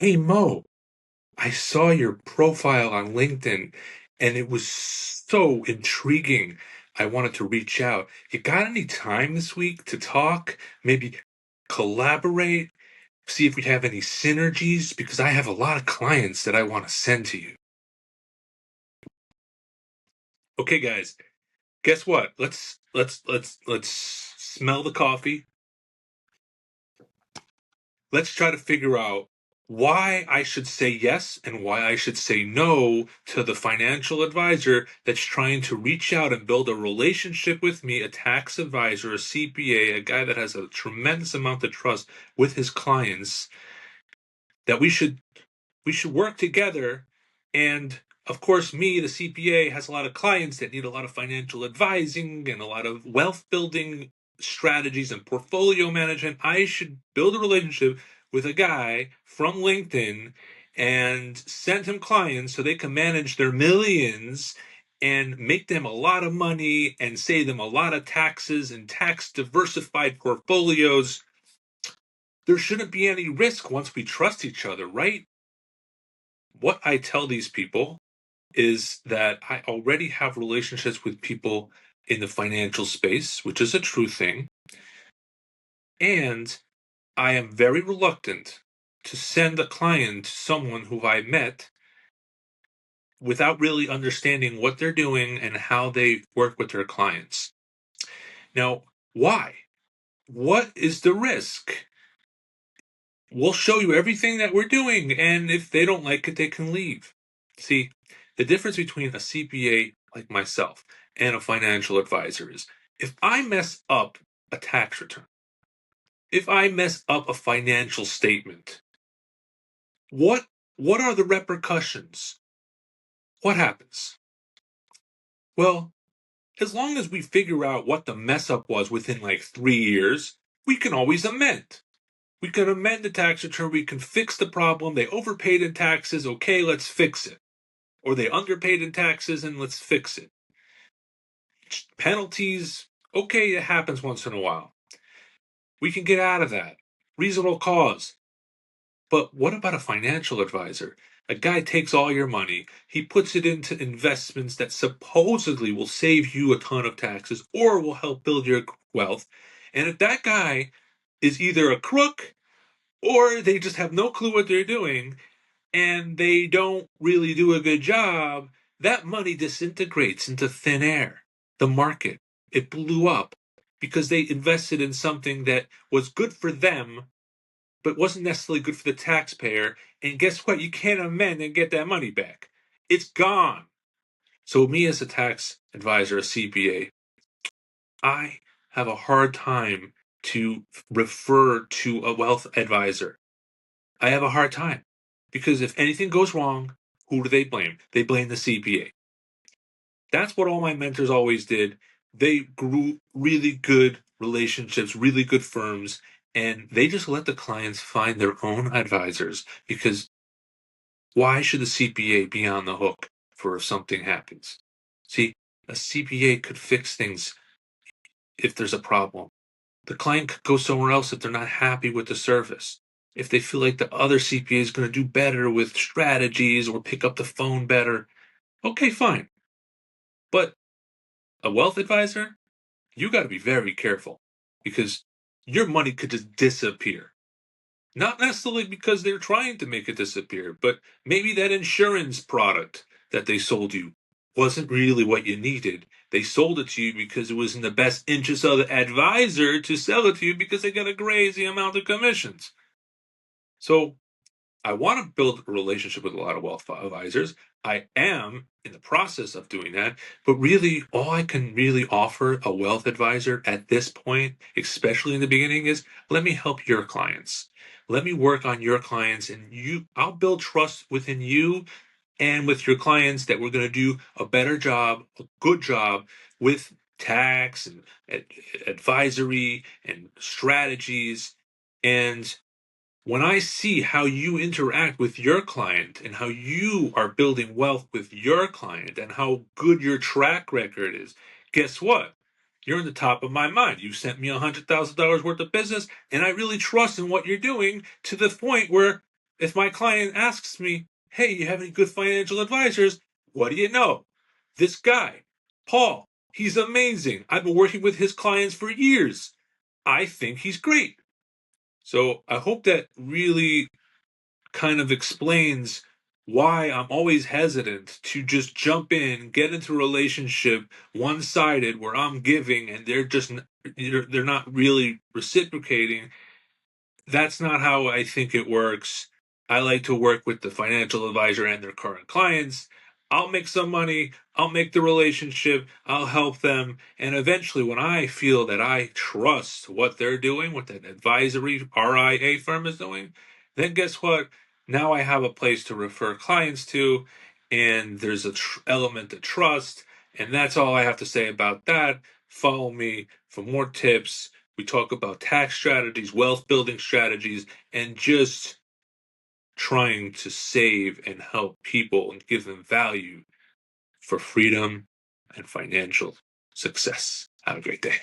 Hey Mo, I saw your profile on LinkedIn and it was so intriguing. I wanted to reach out. You got any time this week to talk? Maybe collaborate? See if we have any synergies? Because I have a lot of clients that I want to send to you. Okay, guys, guess what? Let's smell the coffee. Let's try to figure out why I should say yes and why I should say no to the financial advisor that's trying to reach out and build a relationship with me, a tax advisor, a CPA, a guy that has a tremendous amount of trust with his clients, that we should work together. And of course, me, the CPA, has a lot of clients that need a lot of financial advising and a lot of wealth building strategies and portfolio management. I should build a relationship with a guy from LinkedIn and send him clients so they can manage their millions and make them a lot of money and save them a lot of taxes and tax diversified portfolios. There shouldn't be any risk once we trust each other, right? What I tell these people is that I already have relationships with people in the financial space, which is a true thing. And I am very reluctant to send a client to someone who I met without really understanding what they're doing and how they work with their clients. Now, why? What is the risk? We'll show you everything that we're doing, and if they don't like it, they can leave. See, the difference between a CPA like myself and a financial advisor is if I mess up a tax return, if I mess up a financial statement, what what are the repercussions? What happens? Well, as long as we figure out what the mess up was within like 3 years, we can always amend. We can amend the tax return. We can fix the problem. They overpaid in taxes. Okay, let's fix it. Or they underpaid in taxes and let's fix it. Penalties. Okay, it happens once in a while. We can get out of that. Reasonable cause. But what about a financial advisor? A guy takes all your money, he puts it into investments that supposedly will save you a ton of taxes or will help build your wealth. And if that guy is either a crook or they just have no clue what they're doing, and they don't really do a good job, that money disintegrates into thin air. The market, it blew up because they invested in something that was good for them, but wasn't necessarily good for the taxpayer. And guess what? You can't amend and get that money back. It's gone. So, me as a tax advisor, a CPA, I have a hard time to refer to a wealth advisor. I have a hard time because if anything goes wrong, who do they blame? They blame the CPA. That's what all my mentors always did. They grew really good relationships, really good firms, and they just let the clients find their own advisors because why should the CPA be on the hook for if something happens? See, a CPA could fix things if there's a problem. The client could go somewhere else if they're not happy with the service. If they feel like the other CPA is going to do better with strategies or pick up the phone better, okay, fine. But a wealth advisor, you got to be very careful because your money could just disappear. Not necessarily because they're trying to make it disappear, but maybe that insurance product that they sold you wasn't really what you needed. They sold it to you because it was in the best interest of the advisor to sell it to you because they got a crazy amount of commissions. So I want to build a relationship with a lot of wealth advisors. I am in the process of doing that, but really, all I can really offer a wealth advisor at this point, especially in the beginning, is let me help your clients. Let me work on your clients, and I'll build trust within you and with your clients that we're going to do a better job, a good job with tax and advisory and strategies. And when I see how you interact with your client and how you are building wealth with your client and how good your track record is, guess what? You're in the top of my mind. You sent me $100,000 worth of business, and I really trust in what you're doing to the point where If my client asks me, hey, you have any good financial advisors? What do you know? This guy, Paul, he's amazing. I've been working with his clients for years. I think he's great. So I hope that really kind of explains why I'm always hesitant to just jump in, get into a relationship one-sided where I'm giving and they're not really reciprocating. That's not how I think it works. I like to work with the financial advisor and their current clients. I'll make some money, I'll make the relationship, I'll help them, and eventually, when I feel that I trust what they're doing, what that advisory RIA firm is doing, then guess what? Now I have a place to refer clients to, and there's a element of trust, and that's all I have to say about that. Follow me for more tips. We talk about tax strategies, wealth building strategies, and just trying to save and help people and give them value for freedom and financial success. Have a great day.